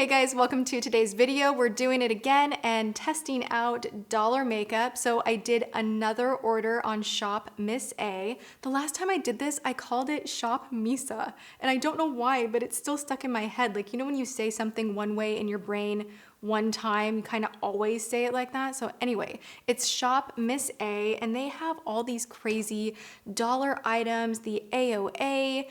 Hey guys, welcome to today's video. We're doing it again and testing out dollar makeup. So I did another order on ShopMissa. The last time I did this, I called it ShopMissa. And I don't know why, but it's still stuck in my head. Like, you know when you say something one way in your brain one time, you kind of always say it like that. So anyway, it's ShopMissa, and they have all these crazy dollar items, the AOA,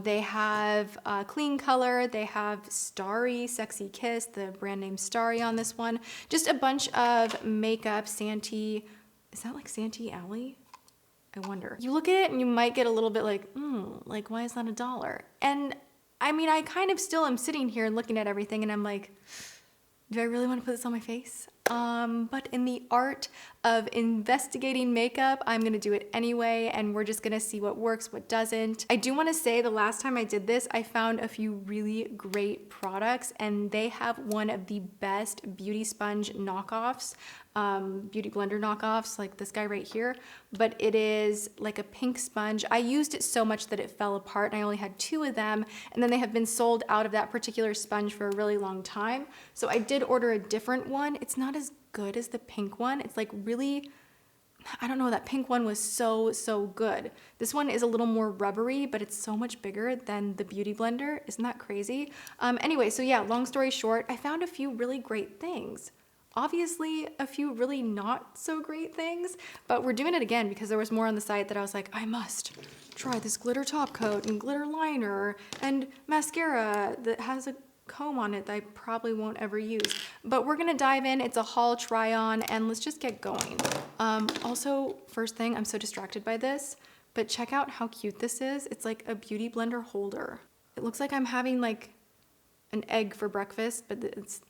they have KleanColor, they have Starry, Sexy Kiss, the brand name Starry on this one. Just a bunch of makeup, Santee, is that like Santee Alley? I wonder. You look at it and you might get a little bit like, like why is that $1? And I mean, I kind of still am sitting here and looking at everything and I'm like, do I really want to put this on my face? But in the art of investigating makeup, I'm gonna do it anyway, and we're just gonna see what works, what doesn't. I do wanna say the last time I did this, I found a few really great products, and they have one of the best beauty sponge knockoffs, beauty blender knockoffs, like this guy right here, but it is like a pink sponge. I used it so much that it fell apart, and I only had 2 of them, and then they have been sold out of that particular sponge for a really long time. So I did order a different one. It's not as good as the pink one. It's like really, I don't know, that pink one was so good. This one is a little more rubbery, but it's so much bigger than the beauty blender. Isn't that crazy? Anyway, so yeah, long story short, I found a few really great things. Obviously a few really not so great things, but we're doing it again because there was more on the site that I was like, I must try this glitter top coat and glitter liner and mascara that has a comb on it that I probably won't ever use. But we're gonna dive in. It's a haul try on and let's just get going. Also, first thing, I'm so distracted by this, but check out how cute this is. It's like a beauty blender holder. It looks like I'm having like an egg for breakfast, but it's,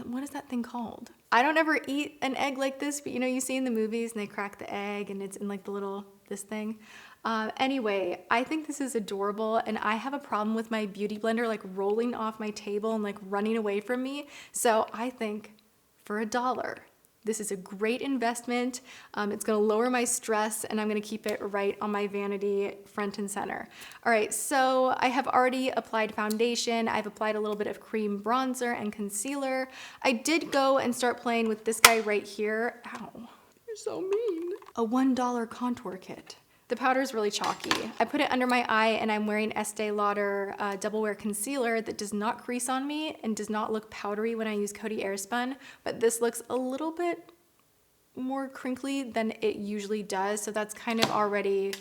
what is that thing called? I don't ever eat an egg like this, but you know, you see in the movies and they crack the egg and it's in like the little, this thing. Anyway, I think this is adorable, and I have a problem with my beauty blender like rolling off my table and like running away from me. So I think for $1, this is a great investment. It's gonna lower my stress and I'm gonna keep it right on my vanity front and center. All right, so I have already applied foundation. I've applied a little bit of cream bronzer and concealer. I did go and start playing with this guy right here. Ow, you're so mean. A $1 contour kit. The powder is really chalky. I put it under my eye and I'm wearing Estee Lauder Double Wear Concealer that does not crease on me and does not look powdery when I use Coty Airspun, but this looks a little bit more crinkly than it usually does, so that's kind of already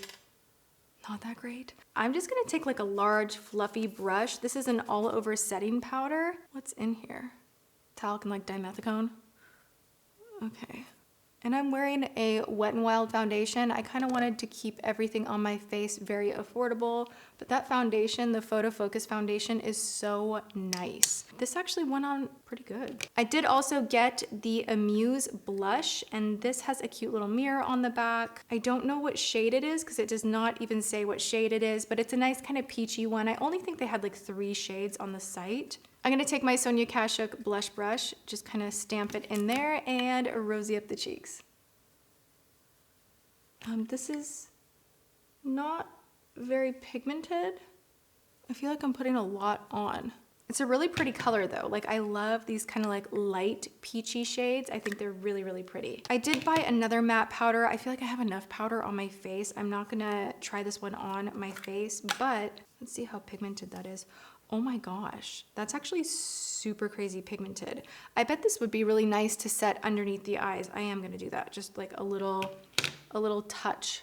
not that great. I'm just gonna take like a large fluffy brush. This is an all over setting powder. What's in here? Talc and like dimethicone. Okay. And I'm wearing a Wet n Wild foundation. I kind of wanted to keep everything on my face very affordable, but that foundation, the Photo Focus foundation, is so nice. This actually went on pretty good. I did also get the Amuse blush, and this has a cute little mirror on the back. I don't know what shade it is because it does not even say what shade it is, but it's a nice kind of peachy one. I only think they had like 3 shades on the site. I'm gonna take my Sonia Kashuk blush brush, just kind of stamp it in there and rosy up the cheeks. This is not very pigmented. I feel like I'm putting a lot on. It's a really pretty color though. Like I love these kind of like light peachy shades. I think they're really, really pretty. I did buy another matte powder. I feel like I have enough powder on my face. I'm not gonna try this one on my face, but let's see how pigmented that is. Oh my gosh, that's actually super crazy pigmented. I bet this would be really nice to set underneath the eyes. I am gonna do that, just like a little touch.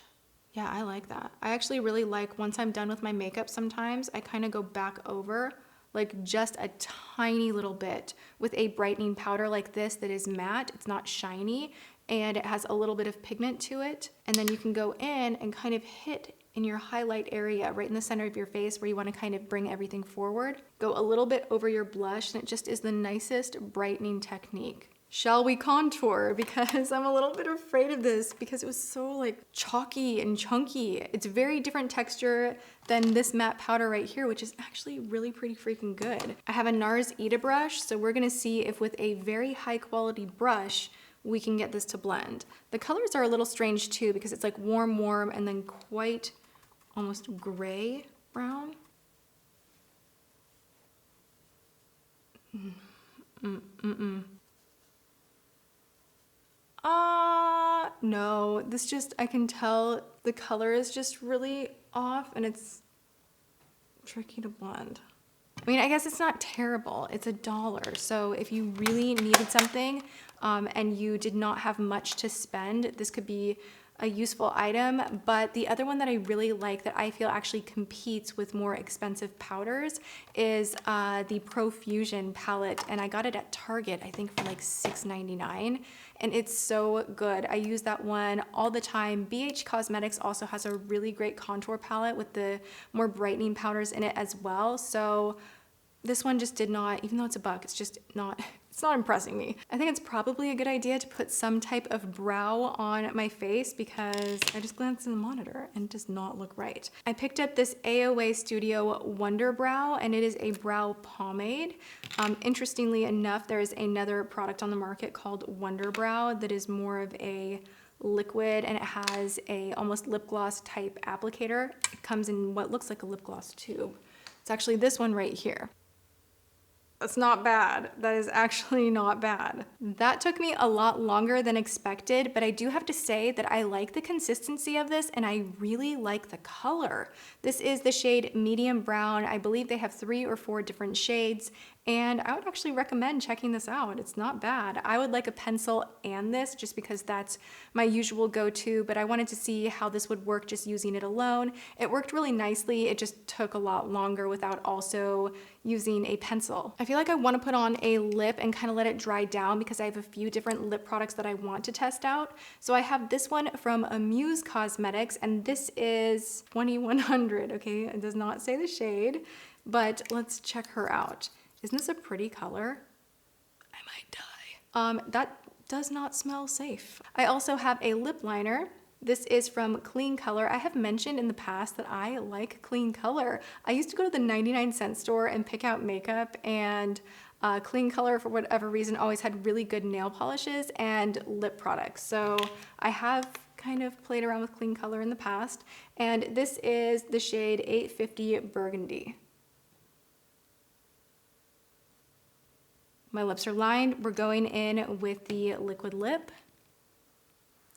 Yeah, I like that. I actually really like, once I'm done with my makeup sometimes, I kind of go back over like just a tiny little bit with a brightening powder like this that is matte. It's not shiny and it has a little bit of pigment to it. And then you can go in and kind of hit in your highlight area right in the center of your face where you want to kind of bring everything forward. Go a little bit over your blush and it just is the nicest brightening technique. Shall we contour? Because I'm a little bit afraid of this because it was so like chalky and chunky. It's a very different texture than this matte powder right here, which is actually really pretty freaking good. I have a NARS Ita brush, so we're gonna see if with a very high quality brush we can get this to blend. The colors are a little strange too because it's like warm, and then quite almost gray brown. No, this just, I can tell the color is just really off and it's tricky to blend. I mean, I guess it's not terrible. It's $1. So if you really needed something and you did not have much to spend, this could be a useful item. But the other one that I really like that I feel actually competes with more expensive powders is the Profusion palette. And I got it at Target, I think for like $6.99. And it's so good. I use that one all the time. BH Cosmetics also has a really great contour palette with the more brightening powders in it as well. So this one just did not, even though it's $1, it's just not, it's not impressing me. I think it's probably a good idea to put some type of brow on my face because I just glanced in the monitor and it does not look right. I picked up this AOA Studio WonderBrow and it is a brow pomade. Interestingly enough, there is another product on the market called WonderBrow that is more of a liquid and it has a almost lip gloss type applicator. It comes in what looks like a lip gloss tube. It's actually this one right here. That's not bad. That is actually not bad. That took me a lot longer than expected, but I do have to say that I like the consistency of this and I really like the color. This is the shade Medium Brown. I believe they have 3 or 4 different shades and I would actually recommend checking this out. It's not bad. I would like a pencil and this just because that's my usual go-to, but I wanted to see how this would work just using it alone. It worked really nicely. It just took a lot longer without also using a pencil. I feel like I want to put on a lip and kind of let it dry down because I have a few different lip products that I want to test out. So I have this one from Amuse Cosmetics and this is 2100, okay? It does not say the shade, but let's check her out. Isn't this a pretty color? I might die. That does not smell safe. I also have a lip liner. This is from KleanColor. I have mentioned in the past that I like KleanColor. I used to go to the 99-cent store and pick out makeup and KleanColor, for whatever reason, always had really good nail polishes and lip products. So I have kind of played around with KleanColor in the past. And this is the shade 850 Burgundy. My lips are lined. We're going in with the liquid lip.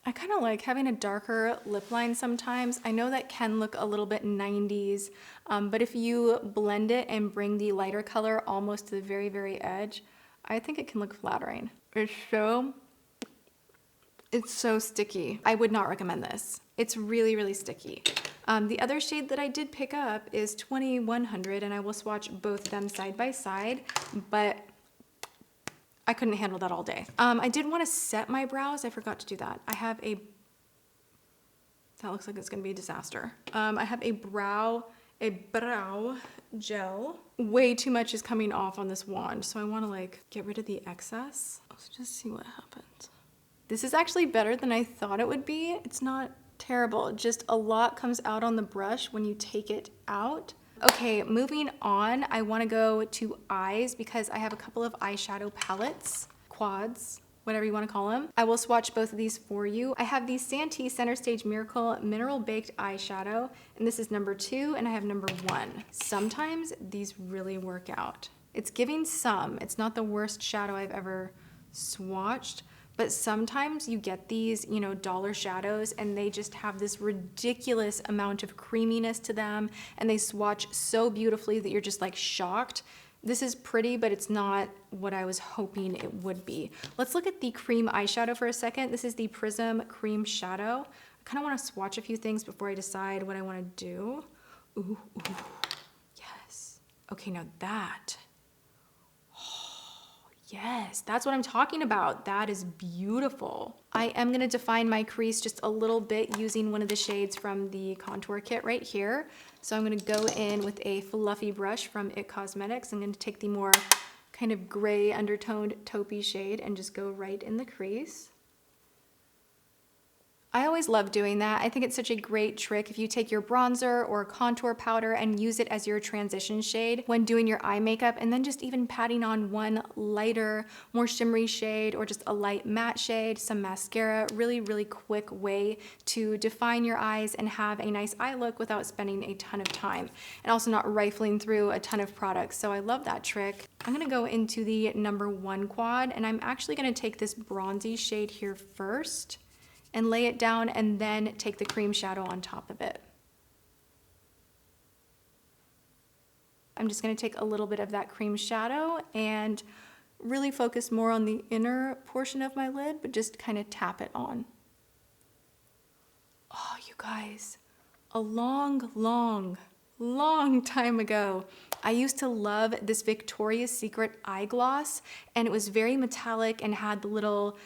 I kind of like having a darker lip line sometimes. I know that can look a little bit 90s, but if you blend it and bring the lighter color almost to the very, very edge, I think it can look flattering. It's so sticky. I would not recommend this. It's really, really sticky. The other shade that I did pick up is 2100, and I will swatch both of them side by side, but I couldn't handle that all day. I did want to set my brows. I forgot to do that. I have a, that looks like it's gonna be a disaster. I have a brow gel. Way too much is coming off on this wand, so I want to like get rid of the excess. Let's just see what happens. This is actually better than I thought it would be. It's not terrible. Just a lot comes out on the brush when you take it out. Okay, moving on, I want to go to eyes because I have a couple of eyeshadow palettes, quads, whatever you want to call them. I will swatch both of these for you. I have the Santee Center Stage Miracle Mineral Baked Eyeshadow, and this is number 2, and I have number 1. Sometimes these really work out. It's giving some. It's not the worst shadow I've ever swatched, but sometimes you get these, you know, dollar shadows and they just have this ridiculous amount of creaminess to them and they swatch so beautifully that you're just like shocked. This is pretty, but it's not what I was hoping it would be. Let's look at the cream eyeshadow for a second. This is the Prism Cream Shadow. I kind of want to swatch a few things before I decide what I want to do. Ooh, ooh, yes. Okay, now that. Yes, that's what I'm talking about. That is beautiful. I am gonna define my crease just a little bit using one of the shades from the contour kit right here. So I'm gonna go in with a fluffy brush from IT Cosmetics. I'm gonna take the more kind of gray undertoned taupey shade and just go right in the crease. I always love doing that. I think it's such a great trick if you take your bronzer or contour powder and use it as your transition shade when doing your eye makeup, and then just even patting on one lighter, more shimmery shade or just a light matte shade, some mascara. Really, really quick way to define your eyes and have a nice eye look without spending a ton of time and also not rifling through a ton of products. So I love that trick. I'm gonna go into the #1 quad, and I'm actually gonna take this bronzy shade here first and lay it down and then take the cream shadow on top of it. I'm just gonna take a little bit of that cream shadow and really focus more on the inner portion of my lid, but just kind of tap it on. Oh, you guys, a long time ago, I used to love this Victoria's Secret eye gloss, and it was very metallic and had the little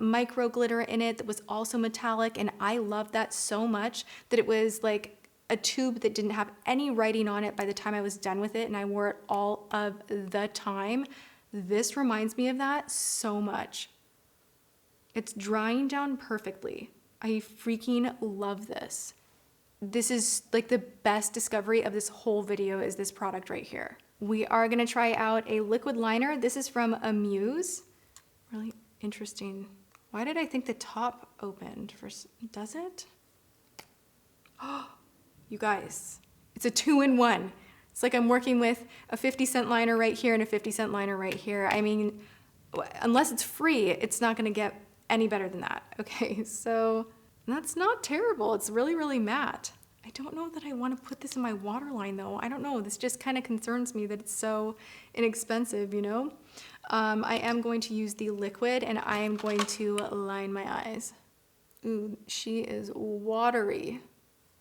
micro glitter in it that was also metallic, and I loved that so much that it was like a tube that didn't have any writing on it by the time I was done with it, and I wore it all of the time. This reminds me of that so much. It's drying down perfectly. I freaking love this. This is like the best discovery of this whole video is this product right here. We are gonna try out a liquid liner. This is from Amuse. Really interesting. Why did I think the top opened first? Does it? Oh, you guys, it's a 2-in-1. It's like I'm working with a 50-cent liner right here and a 50-cent liner right here. I mean, unless it's free, it's not gonna get any better than that. Okay, so that's not terrible. It's really, really matte. I don't know that I want to put this in my waterline though. I don't know. This just kind of concerns me that it's so inexpensive, you know? I am going to use the liquid and I am going to line my eyes. Ooh, she is watery.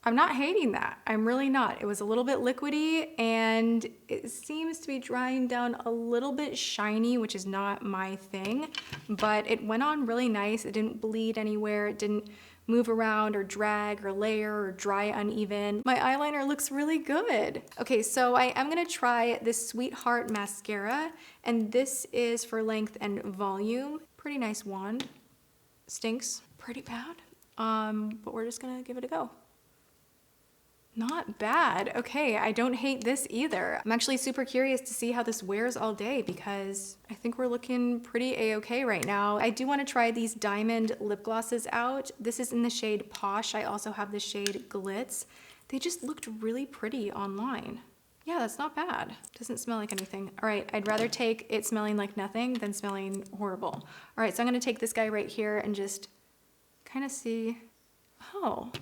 I'm not hating that. I'm really not. It was a little bit liquidy and it seems to be drying down a little bit shiny, which is not my thing, but it went on really nice. It didn't bleed anywhere. It didn't move around or drag or layer or dry uneven. My eyeliner looks really good. Okay, so I am gonna try this Sweetheart mascara, and this is for length and volume. Pretty nice wand. Stinks pretty bad, but we're just gonna give it a go. Not bad. Okay, I don't hate this either. I'm actually super curious to see how this wears all day because I think we're looking pretty a-okay right now. I do want to try these diamond lip glosses out. This is in the shade Posh. I also have the shade Glitz. They just looked really pretty online. Yeah, that's not bad. Doesn't smell like anything. All right, I'd rather take it smelling like nothing than smelling horrible. All right, so I'm gonna take this guy right here and just kind of see. Oh.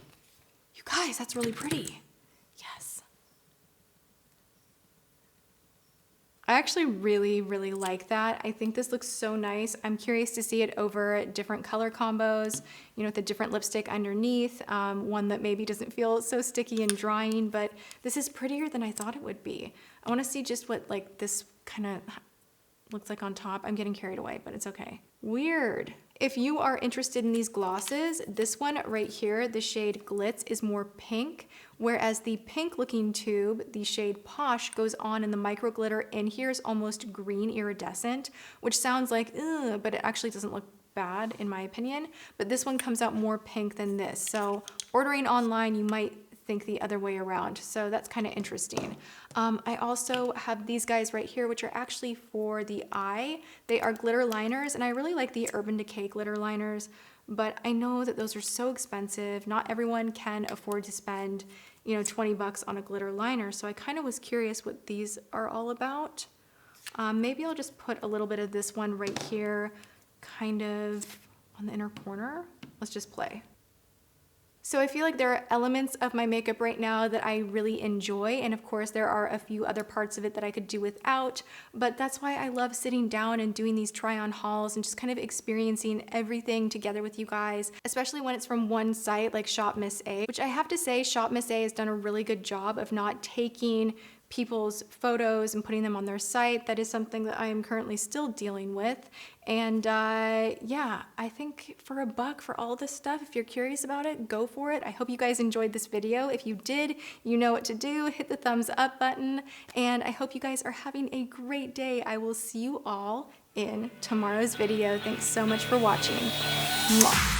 You guys, that's really pretty. Yes. I actually really, really like that. I think this looks so nice. I'm curious to see it over different color combos, you know, with a different lipstick underneath, one that maybe doesn't feel so sticky and drying, but this is prettier than I thought it would be. I wanna see just what like this kind of looks like on top. I'm getting carried away, but it's okay. Weird. If you are interested in these glosses, this one right here, the shade Glitz, is more pink, whereas the pink looking tube, the shade Posh, goes on and the micro glitter in here is almost green iridescent, which sounds like, ugh, but it actually doesn't look bad in my opinion. But this one comes out more pink than this. So ordering online, you might think the other way around. So that's kind of interesting. I also have these guys right here, which are actually for the eye. They are glitter liners, and I really like the Urban Decay glitter liners, but I know that those are so expensive. Not everyone can afford to spend, you know, 20 bucks on a glitter liner. So I kind of was curious what these are all about. Maybe I'll just put a little bit of this one right here, kind of on the inner corner. Let's just play. So I feel like there are elements of my makeup right now that I really enjoy, and of course there are a few other parts of it that I could do without, but that's why I love sitting down and doing these try-on hauls and just kind of experiencing everything together with you guys, especially when it's from one site like ShopMissa, which I have to say ShopMissa has done a really good job of not taking people's photos and putting them on their site. That is something that I am currently still dealing with. And yeah, I think for $1 for all this stuff, if you're curious about it, go for it. I hope you guys enjoyed this video. If you did, you know what to do. Hit the thumbs up button. And I hope you guys are having a great day. I will see you all in tomorrow's video. Thanks so much for watching. Mwah.